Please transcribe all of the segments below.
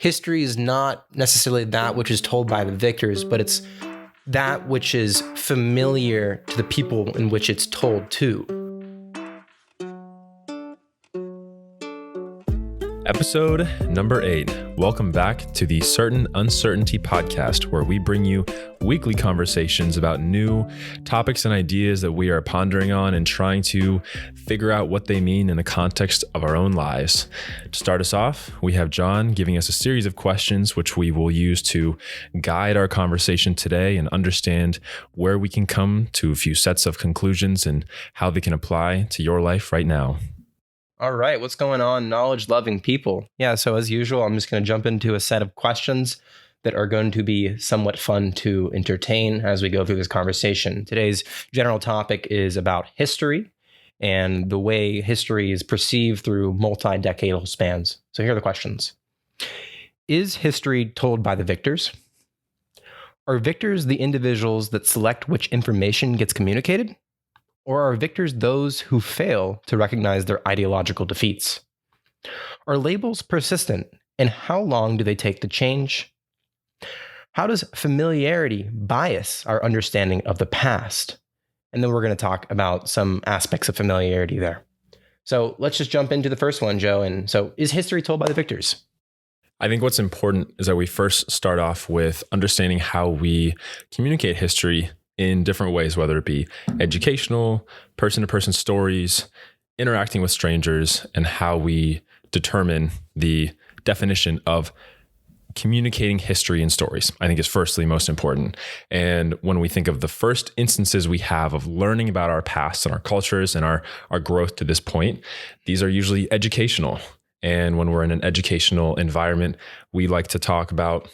history is not necessarily that which is told by the victors, but it's that which is familiar to the people in which it's told to. Episode number 8. Welcome back to the Certain Uncertainty podcast, where we bring you weekly conversations about new topics and ideas that we are pondering on and trying to figure out what they mean in the context of our own lives. To start us off, we have Jon giving us a series of questions which we will use to guide our conversation today and understand where we can come to a few sets of conclusions and how they can apply to your life right now. All right, what's going on, knowledge-loving people? Yeah, so as usual, I'm just going to jump into a set of questions that are going to be somewhat fun to entertain as we go through this conversation. Today's general topic is about history and the way history is perceived through multi-decadal spans. So here are the questions. Is history told by the victors? Are victors the individuals that select which information gets communicated? Or are victors those who fail to recognize their ideological defeats? Are labels persistent, and how long do they take to change? How does familiarity bias our understanding of the past? And then we're going to talk about some aspects of familiarity there. So let's just jump into the first one, Joe. And so, is history told by the victors? I think what's important is that we first start off with understanding how we communicate history in different ways, whether it be educational, person-to-person stories, interacting with strangers, and how we determine the definition of communicating history and stories, I think is firstly most important. And when we think of the first instances we have of learning about our past and our cultures and our growth to this point, these are usually educational. And when we're in an educational environment, we like to talk about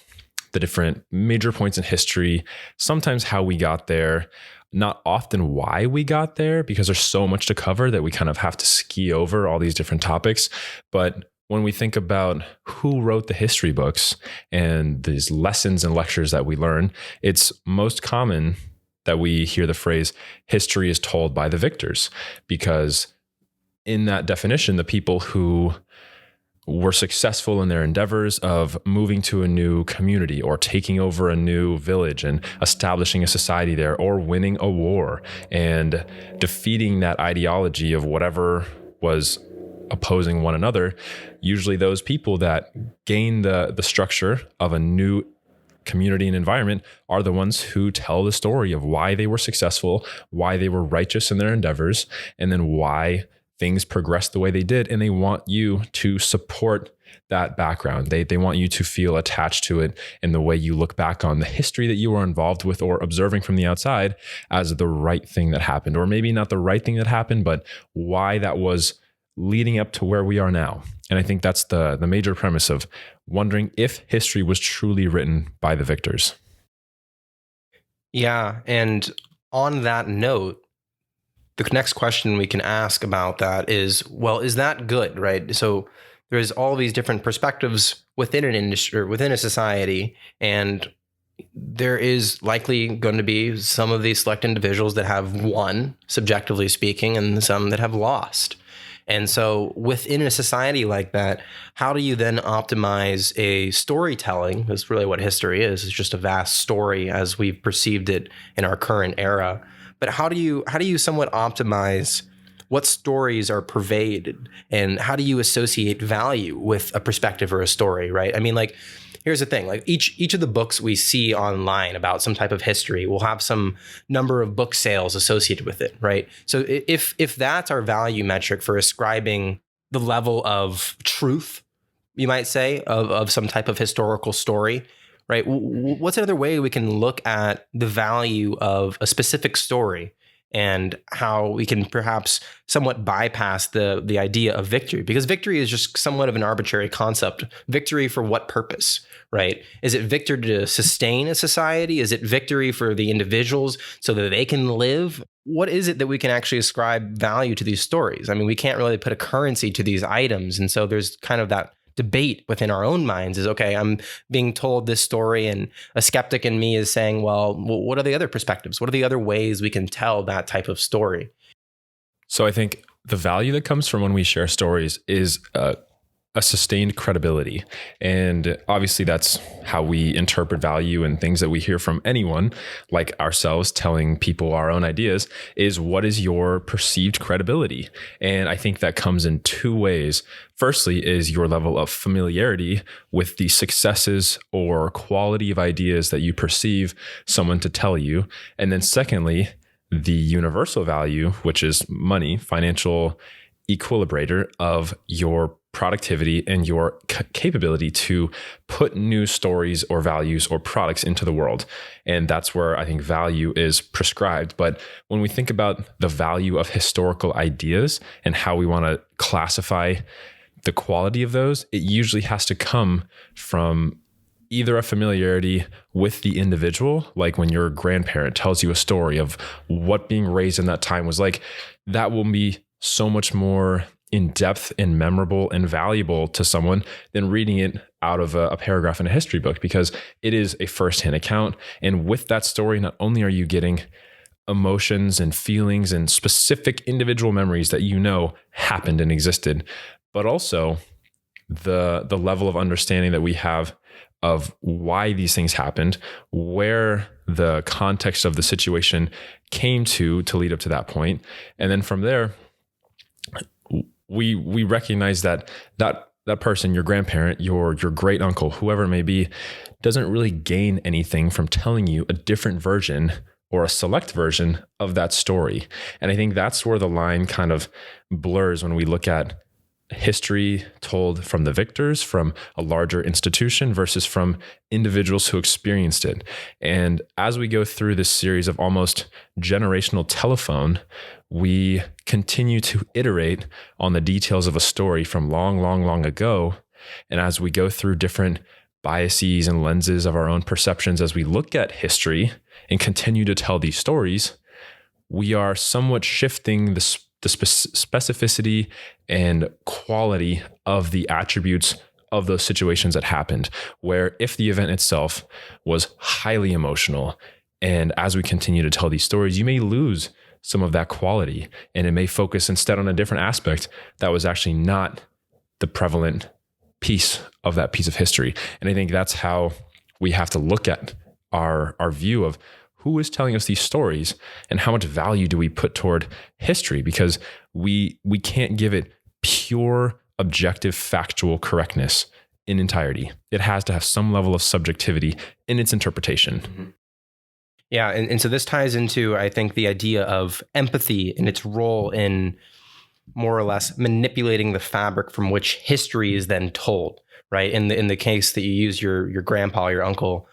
the different major points in history, sometimes how we got there, not often why we got there, because there's so much to cover that we kind of have to ski over all these different topics. But when we think about who wrote the history books and these lessons and lectures that we learn, it's most common that we hear the phrase, history is told by the victors, because in that definition, the people who were successful in their endeavors of moving to a new community or taking over a new village and establishing a society there, or winning a war and defeating that ideology of whatever was opposing one another. Usually those people that gain the structure of a new community and environment are the ones who tell the story of why they were successful, why they were righteous in their endeavors, and then why things progressed the way they did. And they want you to support that background. They want you to feel attached to it in the way you look back on the history that you were involved with or observing from the outside as the right thing that happened, or maybe not the right thing that happened, but why that was leading up to where we are now. And I think that's the major premise of wondering if history was truly written by the victors. Yeah, and on that note, the next question we can ask about that is, well, is that good, right? So there's all these different perspectives within an industry, within a society, and there is likely going to be some of these select individuals that have won, subjectively speaking, and some that have lost. And so within a society like that, how do you then optimize a storytelling? That's really what history is. It's just a vast story as we've perceived it in our current era. But how do you somewhat optimize what stories are pervaded, and how do you associate value with a perspective or a story, right? I mean, like, here's the thing, like each of the books we see online about some type of history will have some number of book sales associated with it, right? So if that's our value metric for ascribing the level of truth, you might say, of some type of historical story, right? What's another way we can look at the value of a specific story and how we can perhaps somewhat bypass the idea of victory? Because victory is just somewhat of an arbitrary concept. Victory for what purpose, right? Is it victory to sustain a society? Is it victory for the individuals so that they can live? What is it that we can actually ascribe value to these stories? I mean, we can't really put a currency to these items. And so there's kind of that debate within our own minds is, okay, I'm being told this story, and a skeptic in me is saying, well, what are the other perspectives? What are the other ways we can tell that type of story? So I think the value that comes from when we share stories is a sustained credibility. And obviously that's how we interpret value, and things that we hear from anyone like ourselves telling people our own ideas is, what is your perceived credibility? And I think that comes in two ways. Firstly is your level of familiarity with the successes or quality of ideas that you perceive someone to tell you. And then secondly, the universal value, which is money, financial equilibrator of your productivity and your capability to put new stories or values or products into the world. And that's where I think value is prescribed. But when we think about the value of historical ideas and how we want to classify the quality of those, it usually has to come from either a familiarity with the individual, like when your grandparent tells you a story of what being raised in that time was like. That will be so much more in depth and memorable and valuable to someone than reading it out of a paragraph in a history book, because it is a firsthand account. And with that story, not only are you getting emotions and feelings and specific individual memories that you know happened and existed, but also the level of understanding that we have of why these things happened, where the context of the situation came to lead up to that point. And then from there, we recognize that person, your grandparent, your great uncle, whoever it may be, doesn't really gain anything from telling you a different version or a select version of that story. And I think that's where the line kind of blurs when we look at history told from the victors, from a larger institution versus from individuals who experienced it. And as we go through this series of almost generational telephone, we continue to iterate on the details of a story from long ago. And as we go through different biases and lenses of our own perceptions, as we look at history and continue to tell these stories, we are somewhat shifting the specificity and quality of the attributes of those situations that happened, where if the event itself was highly emotional, and as we continue to tell these stories, you may lose some of that quality, and it may focus instead on a different aspect that was actually not the prevalent piece of that piece of history. And I think that's how we have to look at our view of who is telling us these stories and how much value do we put toward history, because we can't give it pure, objective, factual correctness in entirety. It has to have some level of subjectivity in its interpretation. Mm-hmm. Yeah. And so this ties into, I think, the idea of empathy and its role in more or less manipulating the fabric from which history is then told, right? In the case that you use your grandpa, your uncle,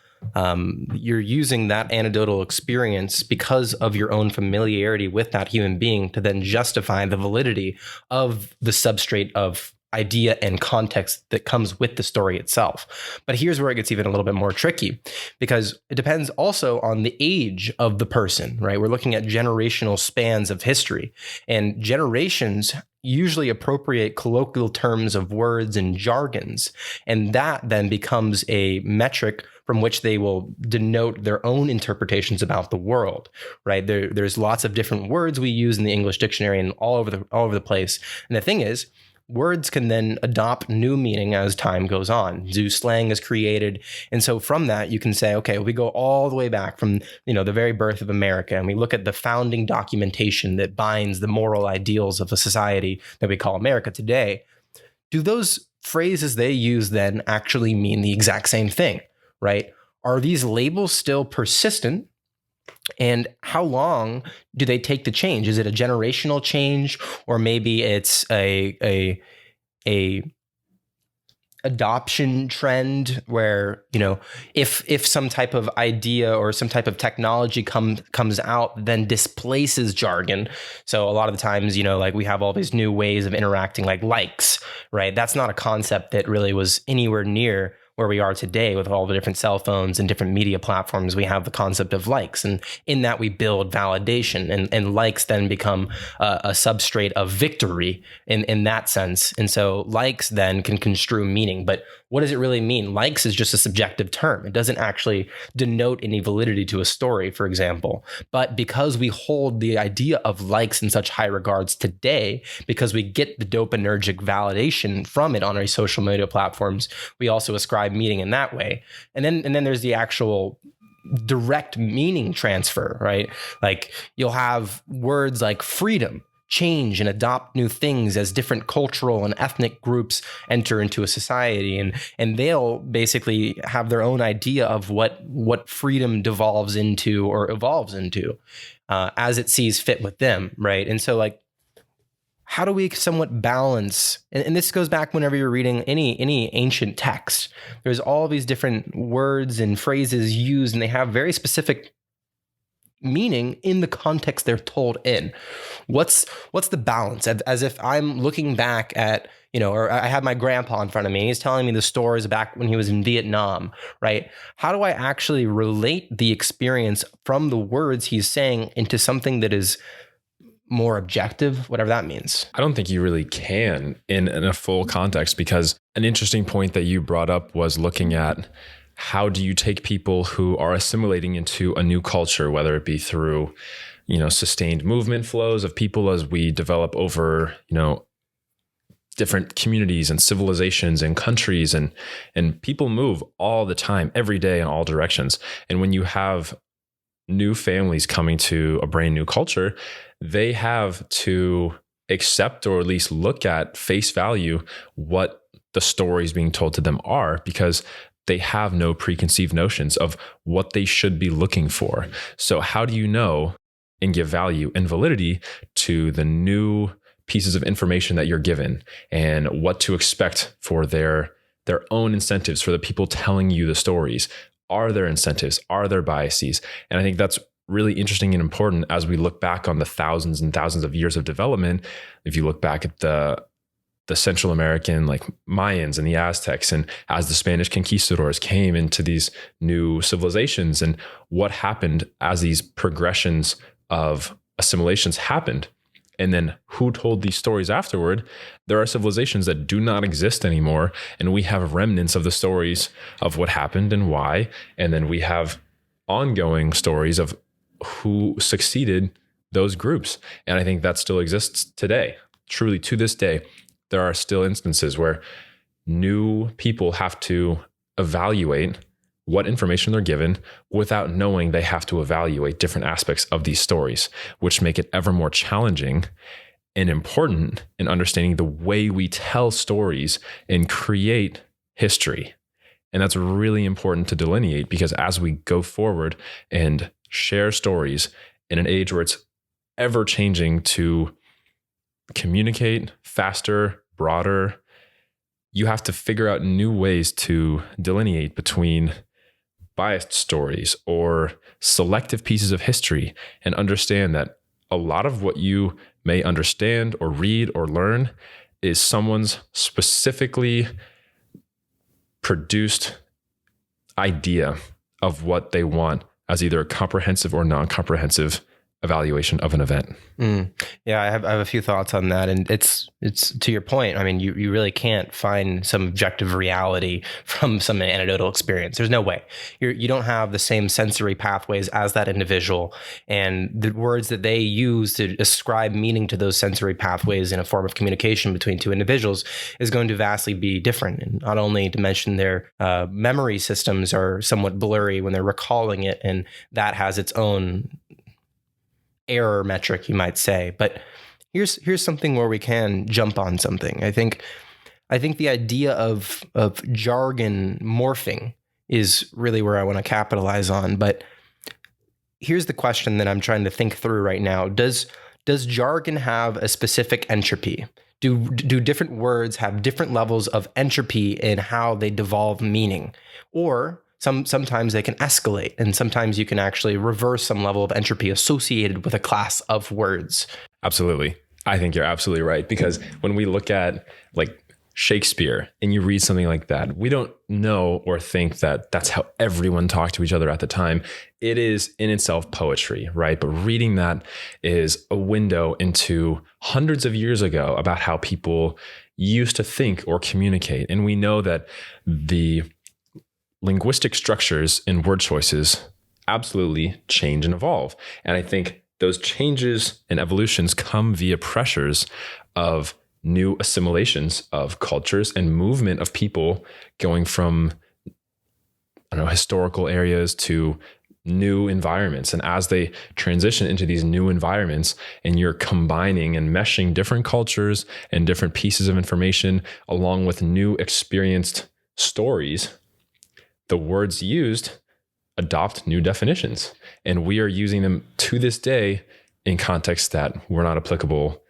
you're using that anecdotal experience because of your own familiarity with that human being to then justify the validity of the substrate of idea and context that comes with the story itself. But here's where it gets even a little bit more tricky, because it depends also on the age of the person, right? We're looking at generational spans of history, and generations usually appropriate colloquial terms of words and jargons, and that then becomes a metric from which they will denote their own interpretations about the world, right? There's lots of different words we use in the English dictionary and all over the place. And the thing is, words can then adopt new meaning as time goes on. New slang is created. And so from that, you can say, okay, we go all the way back from, the very birth of America, and we look at the founding documentation that binds the moral ideals of a society that we call America today. Do those phrases they use then actually mean the exact same thing, right? Are these labels still persistent? And how long do they take to change? Is it a generational change, or maybe it's a adoption trend where, if some type of idea or some type of technology comes out, then displaces jargon. So a lot of the times, like we have all these new ways of interacting, like likes, right? That's not a concept that really was anywhere near where we are today with all the different cell phones and different media platforms, we have the concept of likes. And in that, we build validation, and likes then become a substrate of victory in that sense. And so likes then can construe meaning. But what does it really mean? Likes is just a subjective term. It doesn't actually denote any validity to a story, for example. But because we hold the idea of likes in such high regards today, because we get the dopaminergic validation from it on our social media platforms, we also ascribe meaning in that way. And then there's the actual direct meaning transfer, right? Like you'll have words like freedom change and adopt new things as different cultural and ethnic groups enter into a society, and they'll basically have their own idea of what freedom devolves into or evolves into as it sees fit with them, right? And so like, how do we somewhat balance, and this goes back whenever you're reading any ancient text, there's all these different words and phrases used, and they have very specific meaning in the context they're told in. What's the balance? As if I'm looking back at, or I have my grandpa in front of me, and he's telling me the stories back when he was in Vietnam, right? How do I actually relate the experience from the words he's saying into something that is more objective, whatever that means? I don't think you really can in a full context, because an interesting point that you brought up was looking at how do you take people who are assimilating into a new culture, whether it be through, sustained movement flows of people as we develop over, different communities and civilizations and countries, and people move all the time, every day in all directions. And when you have new families coming to a brand new culture, they have to accept, or at least look at face value, what the stories being told to them are, because they have no preconceived notions of what they should be looking for. So how do you know and give value and validity to the new pieces of information that you're given, and what to expect for their own incentives, for the people telling you the stories? Are there incentives? Are there biases? And I think that's really interesting and important as we look back on the thousands and thousands of years of development. If you look back at the Central American, like Mayans and the Aztecs, and as the Spanish conquistadors came into these new civilizations, and what happened as these progressions of assimilations happened, and then who told these stories afterward, there are civilizations that do not exist anymore, and we have remnants of the stories of what happened and why, and then we have ongoing stories of who succeeded those groups. And I think that still exists today. Truly, to this day, there are still instances where new people have to evaluate what information they're given without knowing they have to evaluate different aspects of these stories, which make it ever more challenging and important in understanding the way we tell stories and create history. And that's really important to delineate, because as we go forward and share stories in an age where it's ever changing to communicate faster, broader, you have to figure out new ways to delineate between biased stories or selective pieces of history, and understand that a lot of what you may understand or read or learn is someone's specifically produced idea of what they want as either a comprehensive or non-comprehensive evaluation of an event. Yeah, I have a few thoughts on that, and it's to your point. I mean, you really can't find some objective reality from some anecdotal experience. There's no way. You don't have the same sensory pathways as that individual, and the words that they use to ascribe meaning to those sensory pathways in a form of communication between two individuals is going to vastly be different. And not only to mention their memory systems are somewhat blurry when they're recalling it, and that has its own error metric, you might say. But here's something where we can jump on something. I think the idea of jargon morphing is really where I want to capitalize on. But here's the question that I'm trying to think through right now. Does jargon have a specific entropy? Do different words have different levels of entropy in how they devolve meaning? Or sometimes they can escalate, and sometimes you can actually reverse some level of entropy associated with a class of words. Absolutely. I think you're absolutely right, because when we look at like Shakespeare and you read something like that, we don't know or think that that's how everyone talked to each other at the time. It is in itself poetry, right? But reading that is a window into hundreds of years ago about how people used to think or communicate. And we know that the linguistic structures and word choices absolutely change and evolve. And I think those changes and evolutions come via pressures of new assimilations of cultures and movement of people going from, historical areas to new environments. And as they transition into these new environments and you're combining and meshing different cultures and different pieces of information along with new experienced stories, the words used adopt new definitions. And we are using them to this day in contexts that were not applicable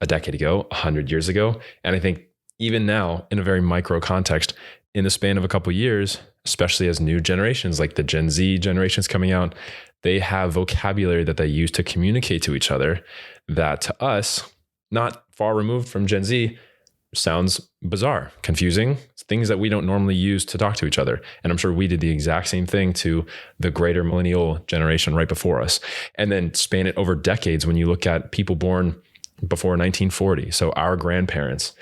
a decade ago, 100 years ago. And I think even now, in a very micro context, in the span of a couple of years, especially as new generations like the Gen Z generations coming out, they have vocabulary that they use to communicate to each other that to us, not far removed from Gen Z, sounds bizarre, confusing, things that we don't normally use to talk to each other. And I'm sure we did the exact same thing to the greater millennial generation right before us. And then span it over decades when you look at people born before 1940. So our grandparents,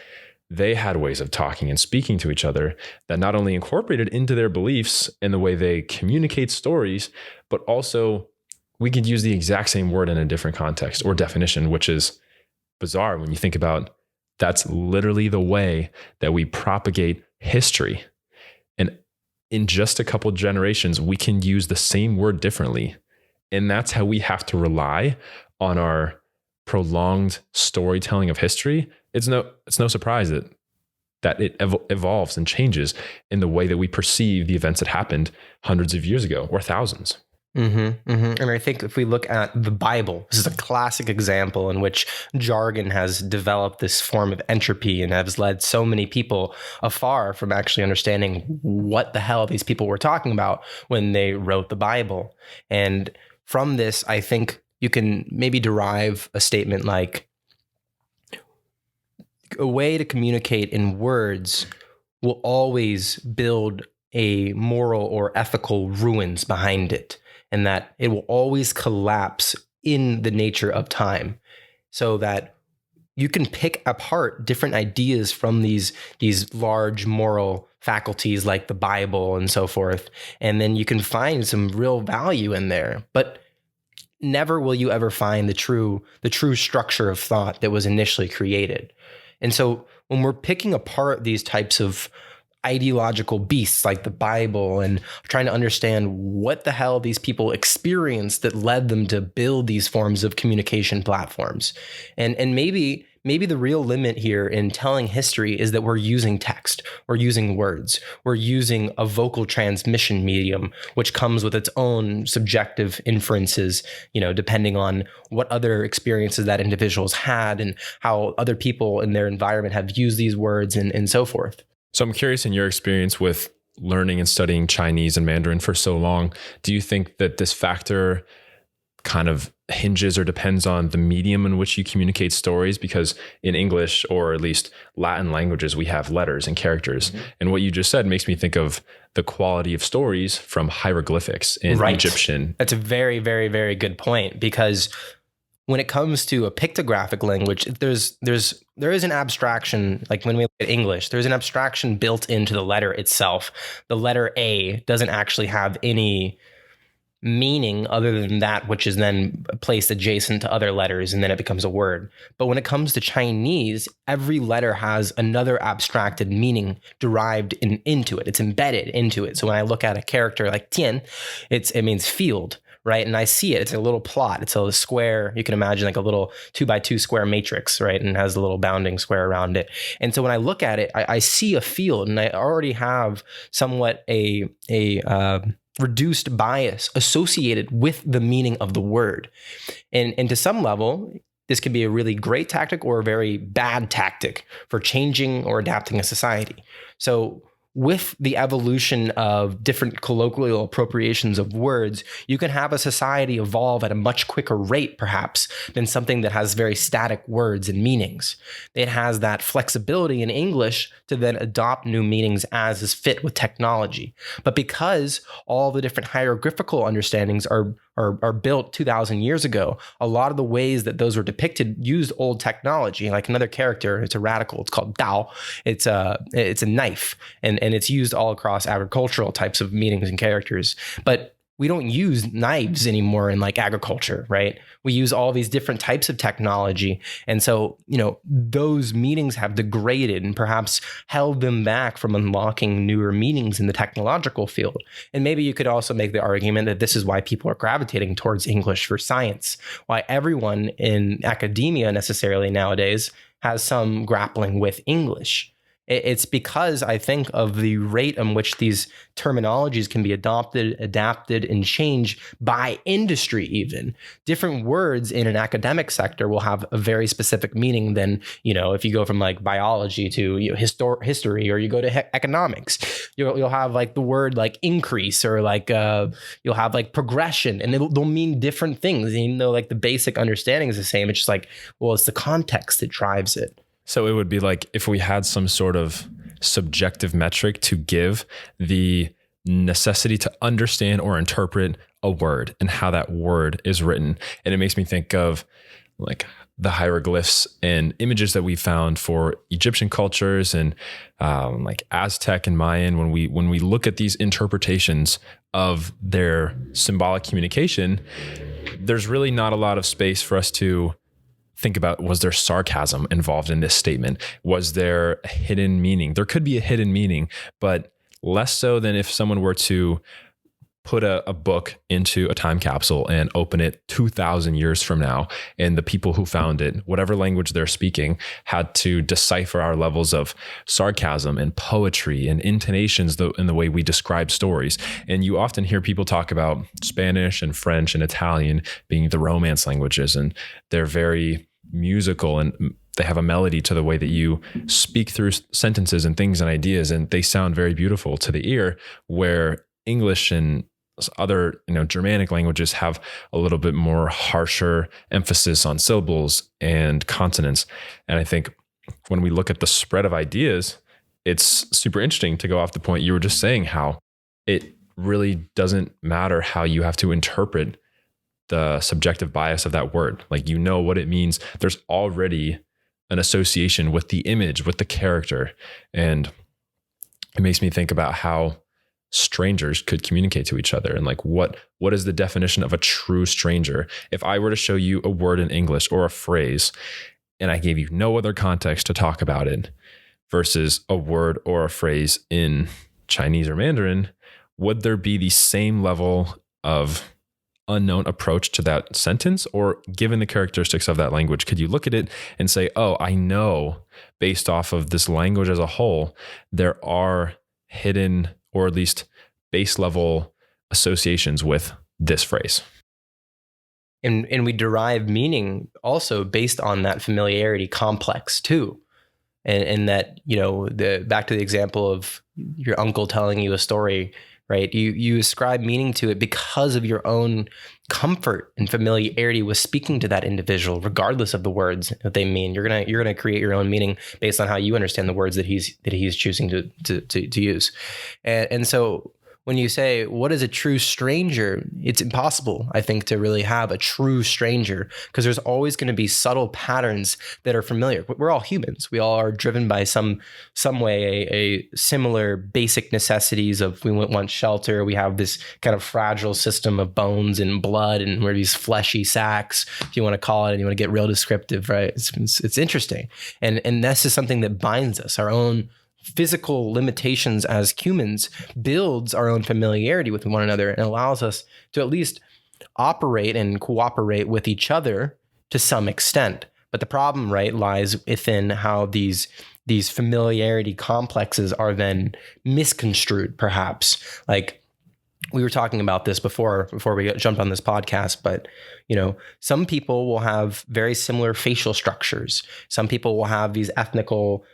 they had ways of talking and speaking to each other that not only incorporated into their beliefs and the way they communicate stories, but also we could use the exact same word in a different context or definition, which is bizarre when you think about that's literally the way that we propagate history. And in just a couple generations, we can use the same word differently. And that's how we have to rely on our prolonged storytelling of history. It's no surprise that it evolves and changes in the way that we perceive the events that happened hundreds of years ago or thousands. And I think if we look at the Bible, this is a classic example in which jargon has developed this form of entropy and has led so many people afar from actually understanding what the hell these people were talking about when they wrote the Bible. And from this, I think you can maybe derive a statement like a way to communicate in words will always build a moral or ethical ruins behind it, and that it will always collapse in the nature of time, so that you can pick apart different ideas from these large moral faculties like the Bible and so forth, and then you can find some real value in there. But never will you ever find the true structure of thought that was initially created. And so when we're picking apart these types of ideological beasts like the Bible and trying to understand what the hell these people experienced that led them to build these forms of communication platforms. And maybe the real limit here in telling history is that we're using text, we're using words, we're using a vocal transmission medium, which comes with its own subjective inferences, depending on what other experiences that individual's had and how other people in their environment have used these words and so forth. So I'm curious, in your experience with learning and studying Chinese and Mandarin for so long, do you think that this factor kind of hinges or depends on the medium in which you communicate stories? Because in English, or at least Latin languages, we have letters and characters. Mm-hmm. And what you just said makes me think of the quality of stories from hieroglyphics in Egyptian. That's a very, very, very good point, because when it comes to a pictographic language, there is an abstraction. Like when we look at English, there's an abstraction built into the letter itself. The letter A doesn't actually have any meaning other than that which is then placed adjacent to other letters, and then it becomes a word. But when it comes to Chinese, every letter has another abstracted meaning derived into it. It's embedded into it. So when I look at a character like Tian, it means field, right? And I see it. It's a little plot. It's a square. You can imagine like a little 2x2 square matrix, right? And has a little bounding square around it. And so when I look at it, I see a field, and I already have somewhat a reduced bias associated with the meaning of the word. And to some level, this can be a really great tactic or a very bad tactic for changing or adapting a society. So with the evolution of different colloquial appropriations of words, you can have a society evolve at a much quicker rate, perhaps, than something that has very static words and meanings. It has that flexibility in English to then adopt new meanings as is fit with technology. But because all the different hieroglyphical understandings are built 2,000 years ago, a lot of the ways that those were depicted used old technology. Like another character, it's a radical. It's called Dao. It's a knife, and it's used all across agricultural types of meanings and characters. But we don't use knives anymore in like agriculture, right? We use all these different types of technology. And so, those meanings have degraded and perhaps held them back from unlocking newer meanings in the technological field. And maybe you could also make the argument that this is why people are gravitating towards English for science, why everyone in academia necessarily nowadays has some grappling with English. It's because I think of the rate in which these terminologies can be adopted, adapted, and changed by industry even. Different words in an academic sector will have a very specific meaning than, if you go from like biology to history, or you go to economics. You'll have like the word like increase, or like you'll have like progression, and they'll mean different things. Even though like the basic understanding is the same, it's just like, well, it's the context that drives it. So it would be like if we had some sort of subjective metric to give the necessity to understand or interpret a word and how that word is written. And it makes me think of like the hieroglyphs and images that we found for Egyptian cultures and like Aztec and Mayan. When we look at these interpretations of their symbolic communication, there's really not a lot of space for us to think about, was there sarcasm involved in this statement? Was there a hidden meaning? There could be a hidden meaning, but less so than if someone were to put a book into a time capsule and open it 2,000 years from now. And the people who found it, whatever language they're speaking, had to decipher our levels of sarcasm and poetry and intonations in the way we describe stories. And you often hear people talk about Spanish and French and Italian being the Romance languages, and they're very musical and they have a melody to the way that you speak through sentences and things and ideas, and they sound very beautiful to the ear, where English and other Germanic languages have a little bit more harsher emphasis on syllables and consonants. And I think when we look at the spread of ideas, it's super interesting to go off the point you were just saying, how it really doesn't matter how you have to interpret the subjective bias of that word. Like, what it means. There's already an association with the image, with the character. And it makes me think about how strangers could communicate to each other, and like what is the definition of a true stranger? If I were to show you a word in English or a phrase and I gave you no other context to talk about it, versus a word or a phrase in Chinese or Mandarin, would there be the same level of unknown approach to that sentence? Or given the characteristics of that language, could you look at it and say, oh, I know based off of this language as a whole, there are hidden, or at least base level associations with this phrase? And we derive meaning also based on that familiarity complex too. And that, back to the example of your uncle telling you a story, right? You ascribe meaning to it because of your own comfort and familiarity with speaking to that individual, regardless of the words that they mean. You're gonna create your own meaning based on how you understand the words that he's choosing to use. And so when you say, what is a true stranger? It's impossible, I think, to really have a true stranger, because there's always going to be subtle patterns that are familiar. We're all humans. We all are driven by some way a similar basic necessities of, we want shelter. We have this kind of fragile system of bones and blood, and we're these fleshy sacks, if you want to call it, and you want to get real descriptive, right? It's interesting. And this is something that binds us. Our own physical limitations as humans builds our own familiarity with one another and allows us to at least operate and cooperate with each other to some extent. But the problem, right, lies within how these familiarity complexes are then misconstrued, perhaps. Like, we were talking about this before we jumped on this podcast, but some people will have very similar facial structures. Some people will have these ethnical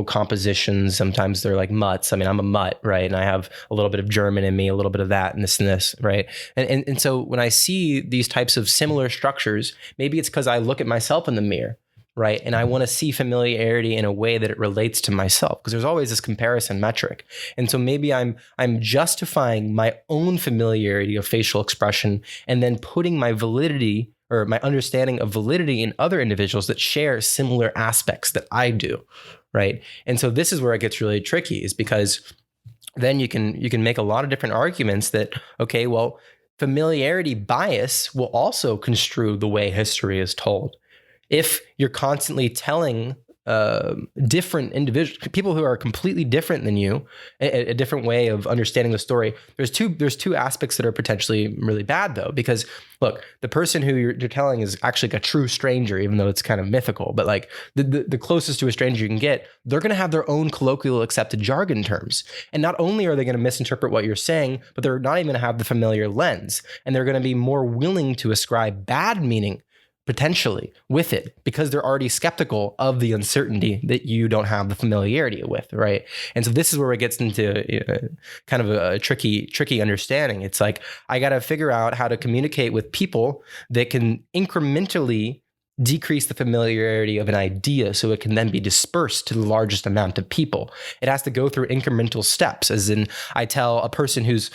compositions. Sometimes they're like mutts. I mean, I'm a mutt, right? And I have a little bit of German in me, a little bit of that and this, right? And so when I see these types of similar structures, maybe it's because I look at myself in the mirror, right? And I want to see familiarity in a way that it relates to myself, because there's always this comparison metric. And so maybe I'm justifying my own familiarity of facial expression and then putting my validity or my understanding of validity in other individuals that share similar aspects that I do, right? And so this is where it gets really tricky, is because then you can make a lot of different arguments that, okay, well, familiarity bias will also construe the way history is told. If you're constantly telling different individuals, people who are completely different than you, a different way of understanding the story, there's two aspects that are potentially really bad, though, because look, the person who you're telling is actually like a true stranger, even though it's kind of mythical, but like the closest to a stranger you can get, they're going to have their own colloquial accepted jargon terms. And not only are they going to misinterpret what you're saying, but they're not even going to have the familiar lens, and they're going to be more willing to ascribe bad meaning potentially with it, because they're already skeptical of the uncertainty that you don't have the familiarity with, right? And so this is where it gets into kind of a tricky understanding. It's like, I got to figure out how to communicate with people that can incrementally decrease the familiarity of an idea so it can then be dispersed to the largest amount of people. It has to go through incremental steps, as in I tell a person who's,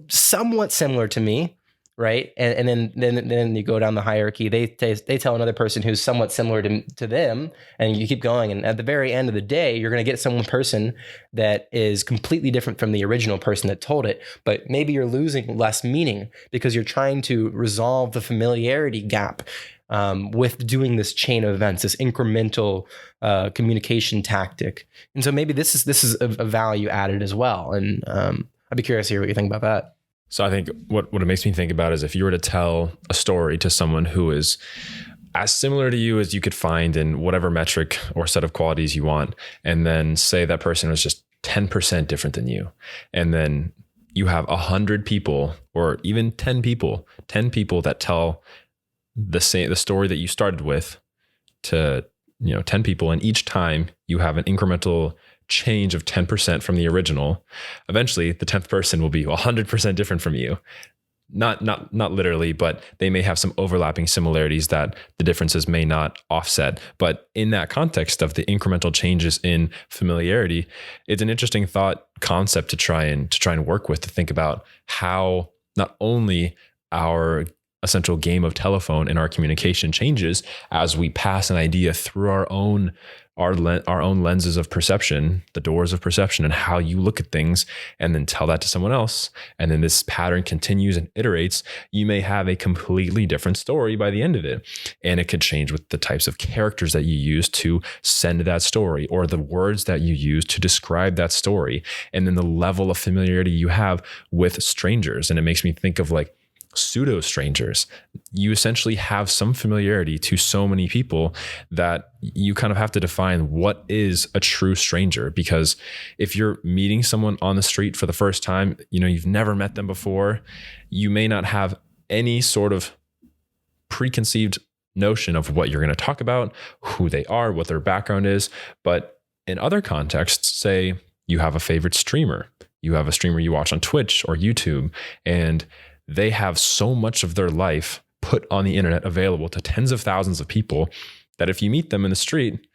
somewhat similar to me, right? And then you go down the hierarchy. They tell another person who's somewhat similar to them, and you keep going. And at the very end of the day, you're going to get some person that is completely different from the original person that told it. But maybe you're losing less meaning because you're trying to resolve the familiarity gap with doing this chain of events, this incremental communication tactic. And so maybe this is a value added as well. And I'd be curious to hear what you think about that. So I think what it makes me think about is if you were to tell a story to someone who is as similar to you as you could find in whatever metric or set of qualities you want, and then say that person was just 10% different than you, and then you have 100 people or even 10 people that tell the story that you started with to 10 people, and each time you have an incremental change of 10% from the original, eventually the 10th person will be 100% different from you. Not literally, but they may have some overlapping similarities that the differences may not offset. But in that context of the incremental changes in familiarity, it's an interesting thought concept to try and work with, to think about how not only our essential game of telephone and our communication changes as we pass an idea through our own lenses of perception, the doors of perception, and how you look at things, and then tell that to someone else. And then this pattern continues and iterates. You may have a completely different story by the end of it. And it could change with the types of characters that you use to send that story, or the words that you use to describe that story. And then the level of familiarity you have with strangers. And it makes me think of like pseudo-strangers. You essentially have some familiarity to so many people that you kind of have to define what is a true stranger. Because if you're meeting someone on the street for the first time, you've never met them before, you may not have any sort of preconceived notion of what you're going to talk about, who they are, what their background is. But in other contexts, say you have a favorite streamer, you have a streamer you watch on Twitch or YouTube, and they have so much of their life put on the internet available to tens of thousands of people that if you meet them in the street,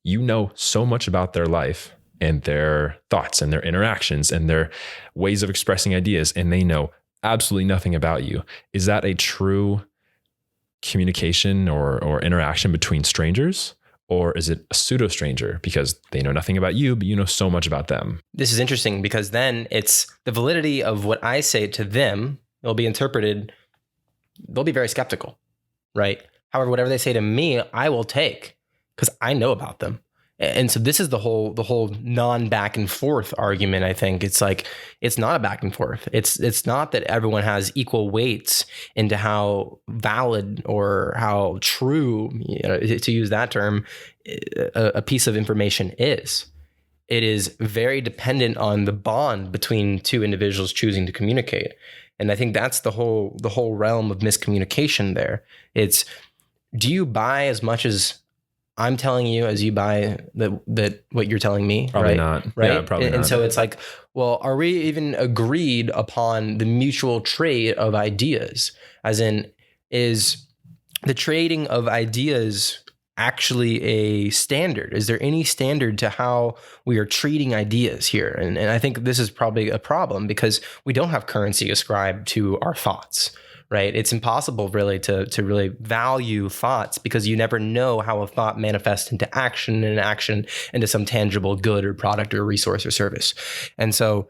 you know so much about their life and their thoughts and their interactions and their ways of expressing ideas, and they know absolutely nothing about you. Is that a true communication or interaction between strangers? Or is it a pseudo-stranger because they know nothing about you, but you know so much about them? This is interesting, because then it's the validity of what I say to them. They'll be interpreted, they'll be very skeptical, right? However, whatever they say to me, I will take because I know about them. And so this is the whole non-back and forth argument. I think it's like, it's not a back and forth. It's not that everyone has equal weights into how valid or how true, to use that term, a piece of information is. it is very dependent on the bond between two individuals choosing to communicate. And I think that's the whole realm of miscommunication there. It's, do you buy as much as I'm telling you as you buy that what you're telling me? Probably right? not. Right. Yeah, probably not. And so it's like, well, are we even agreed upon the mutual trade of ideas? As in, is the trading of ideas actually a standard? Is there any standard to how we are treating ideas here? And I think this is probably a problem because we don't have currency ascribed to our thoughts. Right. It's impossible really to really value thoughts because you never know how a thought manifests into action and action into some tangible good or product or resource or service. And so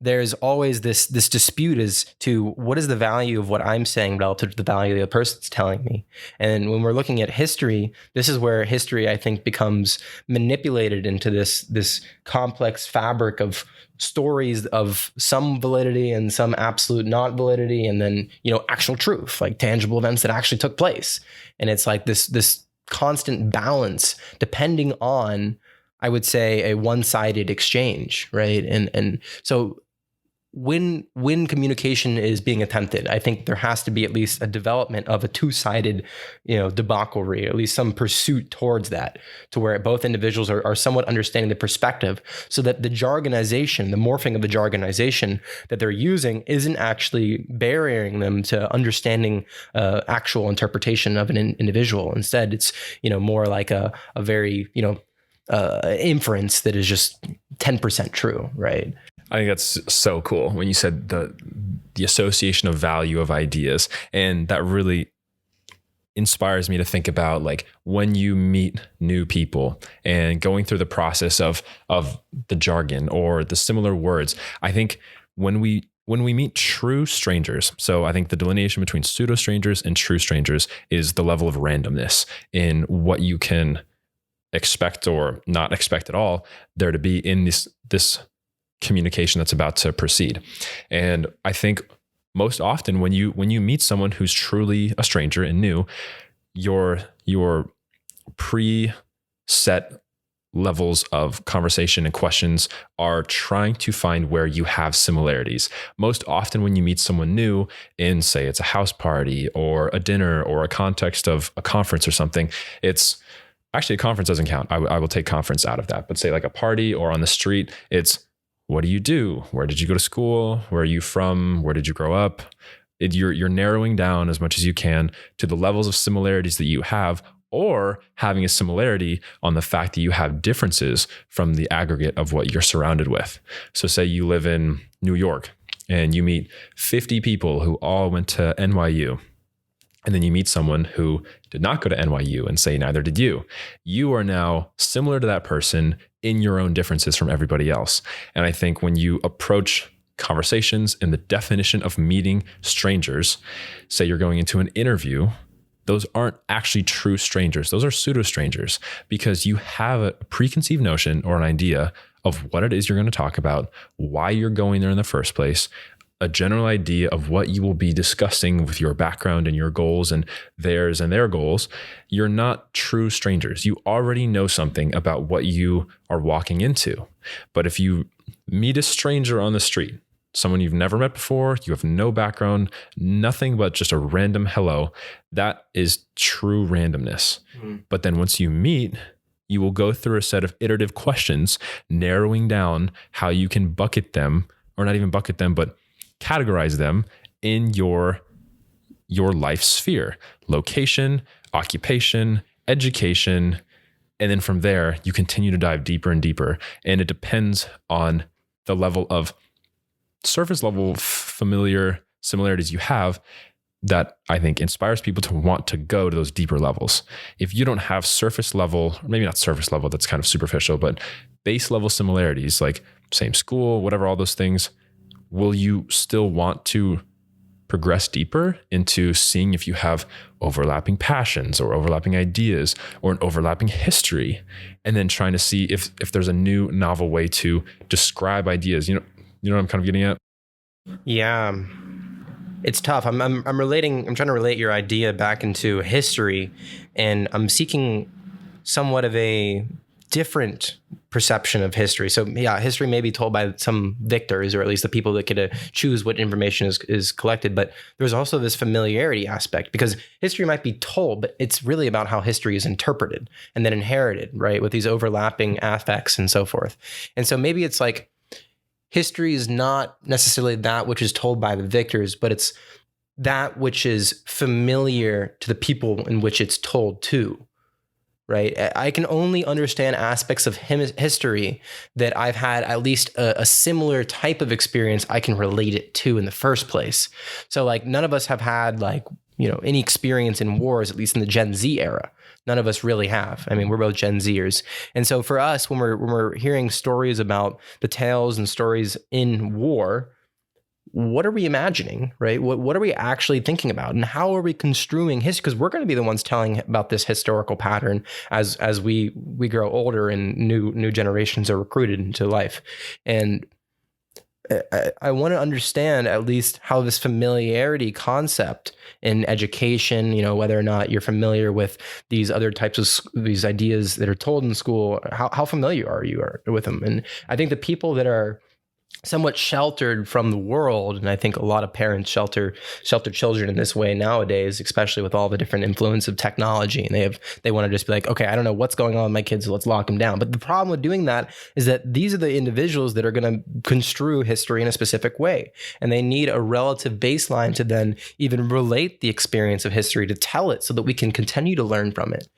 there's always this dispute as to what is the value of what I'm saying relative to the value the other person's telling me. And when we're looking at history, this is where history, I think, becomes manipulated into this complex fabric of stories of some validity and some absolute not validity, and then, actual truth, like tangible events that actually took place. And it's like this constant balance depending on, I would say, a one-sided exchange, right? And so when communication is being attempted, I think there has to be at least a development of a two-sided, debauchery, at least some pursuit towards that, to where both individuals are somewhat understanding the perspective, so that the jargonization, the morphing of the jargonization that they're using isn't actually barriering them to understanding actual interpretation of an individual. Instead, it's, more like a very, inference that is just 10% true, right? I think that's so cool when you said the association of value of ideas. And that really inspires me to think about, like, when you meet new people and going through the process of the jargon or the similar words. I think when we meet true strangers, so I think the delineation between pseudo-strangers and true strangers is the level of randomness in what you can expect or not expect at all there to be in this communication that's about to proceed. And I think most often when you meet someone who's truly a stranger and new, your pre-set levels of conversation and questions are trying to find where you have similarities. Most often when you meet someone new in, say, it's a house party or a dinner or a context of a conference or something, it's actually, a conference doesn't count. I will take conference out of that. But say like a party or on the street, it's, what do you do? Where did you go to school? Where are you from? Where did you grow up? You're narrowing down as much as you can to the levels of similarities that you have, or having a similarity on the fact that you have differences from the aggregate of what you're surrounded with. So say you live in New York and you meet 50 people who all went to NYU. And then you meet someone who did not go to NYU and say, neither did you. You are now similar to that person in your own differences from everybody else. And I think when you approach conversations in the definition of meeting strangers, say you're going into an interview, those aren't actually true strangers. Those are pseudo-strangers, because you have a preconceived notion or an idea of what it is you're going to talk about, why you're going there in the first place, a general idea of what you will be discussing with your background and your goals and their goals. You're not true strangers. You already know something about what you are walking into. But if you meet a stranger on the street, someone you've never met before, you have no background, nothing but just a random hello, that is true randomness. But then once you meet, you will go through a set of iterative questions, narrowing down how you can bucket them, or not even bucket them, but categorize them in your life sphere: location, occupation, education. And then from there, you continue to dive deeper and deeper. And it depends on the level of surface level familiar similarities you have that I think inspires people to want to go to those deeper levels. If you don't have surface level, or maybe not surface level, that's kind of superficial, but base level similarities, like same school, whatever, all those things, will you still want to progress deeper into seeing if you have overlapping passions or overlapping ideas or an overlapping history, and then trying to see if there's a new novel way to describe ideas? You know what I'm kind of getting at? Yeah, it's tough. I'm trying to relate your idea back into history, and I'm seeking somewhat of a different perception of history. So yeah, history may be told by some victors, or at least the people that get to choose what information is collected. But there's also this familiarity aspect, because history might be told, but it's really about how history is interpreted and then inherited, right? With these overlapping affects and so forth. And so maybe it's like history is not necessarily that which is told by the victors, but it's that which is familiar to the people in which it's told to. Right. I can only understand aspects of history that I've had at least a similar type of experience I can relate it to in the first place. So like none of us have had like, any experience in wars, at least in the Gen Z era. None of us really have. I mean, we're both Gen Zers. And so for us, when we're hearing stories about the tales and stories in war, what are we imagining, right? What are we actually thinking about, and how are we construing history? Because we're going to be the ones telling about this historical pattern as we grow older and new generations are recruited into life. And I want to understand at least how this familiarity concept in education, whether or not you're familiar with these other types of these ideas that are told in school, how familiar are you with them? And I think the people that are somewhat sheltered from the world, and I think a lot of parents shelter children in this way nowadays, especially with all the different influence of technology, and they want to just be like, okay, I don't know what's going on with my kids, so let's lock them down. But the problem with doing that is that these are the individuals that are going to construe history in a specific way, and they need a relative baseline to then even relate the experience of history to tell it, so that we can continue to learn from it.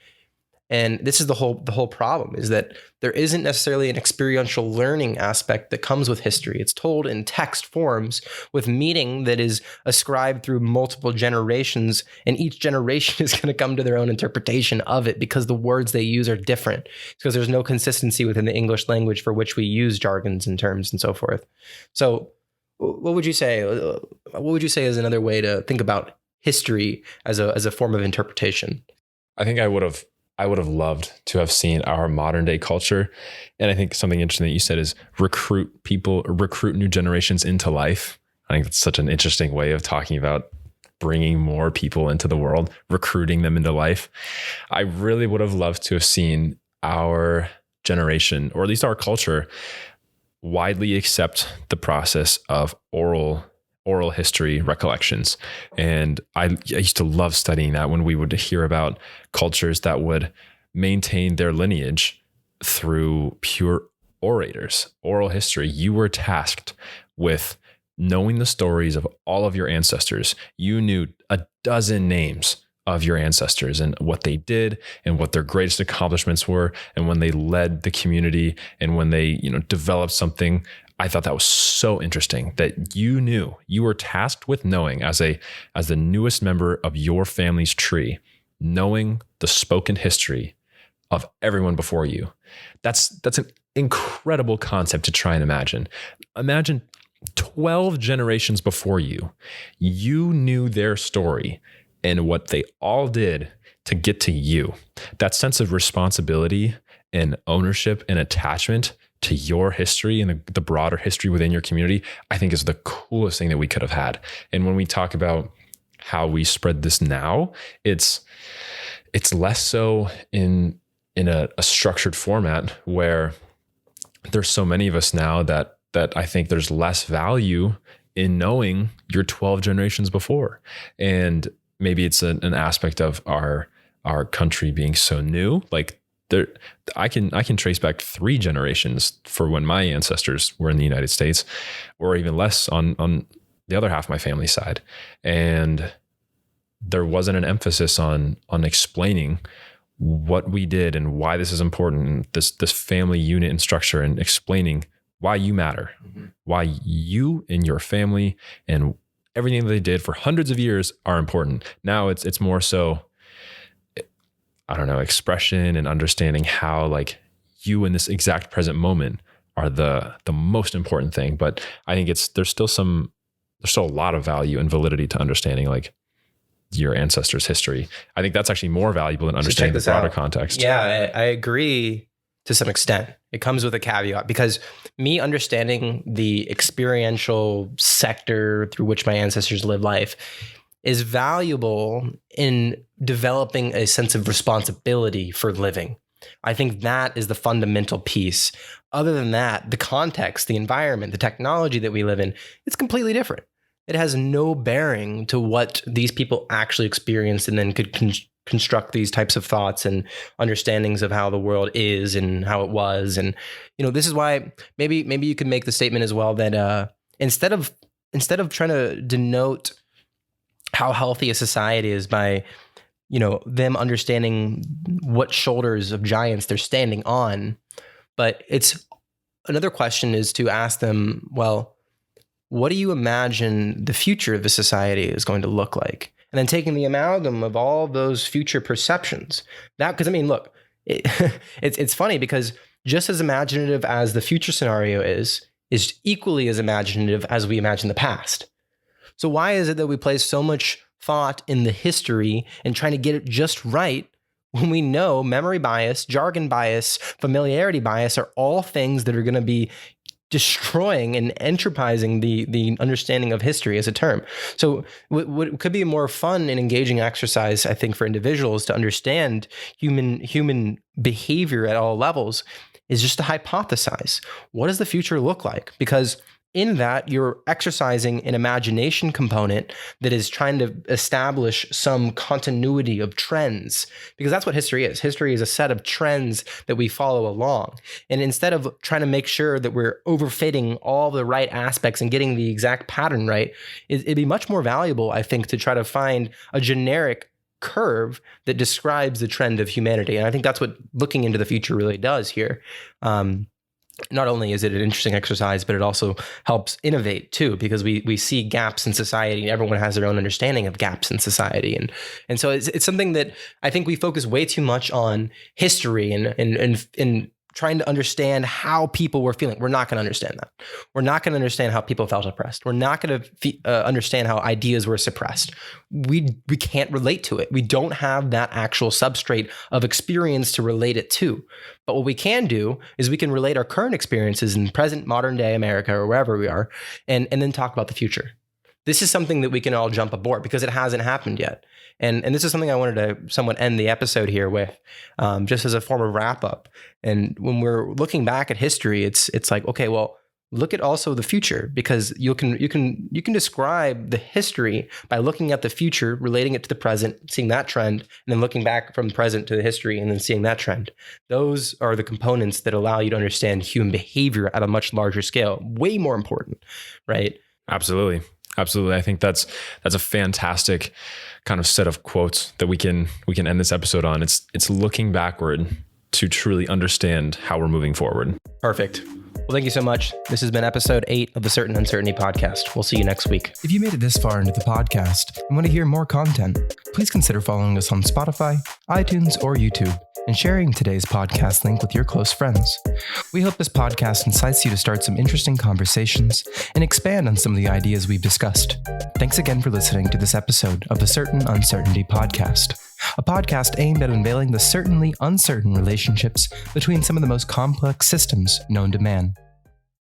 And this is the whole problem, is that there isn't necessarily an experiential learning aspect that comes with history. It's told in text forms with meaning that is ascribed through multiple generations, and each generation is going to come to their own interpretation of it because the words they use are different. It's because there's no consistency within the English language for which we use jargons and terms and so forth. So what would you say? What would you say is another way to think about history as a form of interpretation? I think I would have loved to have seen our modern day culture. And I think something interesting that you said is recruit new generations into life. I think that's such an interesting way of talking about bringing more people into the world, recruiting them into life. I really would have loved to have seen our generation, or at least our culture, widely accept the process of oral history recollections. And I used to love studying that, when we would hear about cultures that would maintain their lineage through pure orators, oral history. You were tasked with knowing the stories of all of your ancestors. You knew a dozen names of your ancestors and what they did and what their greatest accomplishments were, and when they led the community and when they, developed something. I thought that was so interesting that you were tasked with knowing, as the newest member of your family's tree, knowing the spoken history of everyone before you. That's an incredible concept to try and imagine. Imagine 12 generations before you knew their story and what they all did to get to you. That sense of responsibility and ownership and attachment to your history and the broader history within your community, I think is the coolest thing that we could have had. And when we talk about how we spread this now, it's less so in a structured format, where there's so many of us now that I think there's less value in knowing your 12 generations before. And maybe it's an aspect of our country being so new. Like, I can trace back 3 generations for when my ancestors were in the United States, or even less on the other half of my family side. And there wasn't an emphasis on explaining what we did and why this is important, this family unit and structure, and explaining why you matter, why you and your family and everything that they did for hundreds of years are important. Now it's more so, I don't know, expression and understanding how, like, you in this exact present moment are the most important thing. But I think there's still a lot of value and validity to understanding, like, your ancestors' history. I think that's actually more valuable than understanding the broader context. Yeah, I agree to some extent. It comes with a caveat, because me understanding the experiential sector through which my ancestors lived life is valuable in developing a sense of responsibility for living. I think that is the fundamental piece. Other than that, the context, the environment, the technology that we live in, it's completely different. It has no bearing to what these people actually experienced and then could construct these types of thoughts and understandings of how the world is and how it was. And, this is why maybe you could make the statement as well that instead of trying to denote how healthy a society is by, them understanding what shoulders of giants they're standing on, but it's another question is to ask them, well, what do you imagine the future of the society is going to look like? And then taking the amalgam of all those future perceptions. Because look, it's funny because just as imaginative as the future scenario is equally as imaginative as we imagine the past. So why is it that we place so much thought in the history and trying to get it just right when we know memory bias, jargon bias, familiarity bias are all things that are going to be destroying and entropizing the understanding of history as a term. So what could be a more fun and engaging exercise, I think, for individuals to understand human behavior at all levels is just to hypothesize. What does the future look like? Because in that, you're exercising an imagination component that is trying to establish some continuity of trends, because that's what history is. History is a set of trends that we follow along. And instead of trying to make sure that we're overfitting all the right aspects and getting the exact pattern right, it'd be much more valuable, I think, to try to find a generic curve that describes the trend of humanity. And I think that's what looking into the future really does here. Not only is it an interesting exercise, but it also helps innovate too, because we see gaps in society and everyone has their own understanding of gaps in society. And so it's something that I think we focus way too much on history and trying to understand how people were feeling. We're not going to understand that. We're not going to understand how people felt oppressed. We're not going to understand how ideas were suppressed. We can't relate to it. We don't have that actual substrate of experience to relate it to. But what we can do is we can relate our current experiences in present modern day America or wherever we are, and then talk about the future. This is something that we can all jump aboard because it hasn't happened yet. And this is something I wanted to somewhat end the episode here with, just as a form of wrap up. And when we're looking back at history, it's like, okay, well, look at also the future, because you can describe the history by looking at the future, relating it to the present, seeing that trend, and then looking back from the present to the history and then seeing that trend. Those are the components that allow you to understand human behavior at a much larger scale. Way more important, right? Absolutely. I think that's a fantastic kind of set of quotes that we can end this episode on. It's looking backward to truly understand how we're moving forward. Perfect. Well, thank you so much. This has been episode 8 of the Certain Uncertainty podcast. We'll see you next week. If you made it this far into the podcast and want to hear more content, please consider following us on Spotify, iTunes, or YouTube, and sharing today's podcast link with your close friends. We hope this podcast incites you to start some interesting conversations and expand on some of the ideas we've discussed. Thanks again for listening to this episode of the Certain Uncertainty podcast, a podcast aimed at unveiling the certainly uncertain relationships between some of the most complex systems known to man.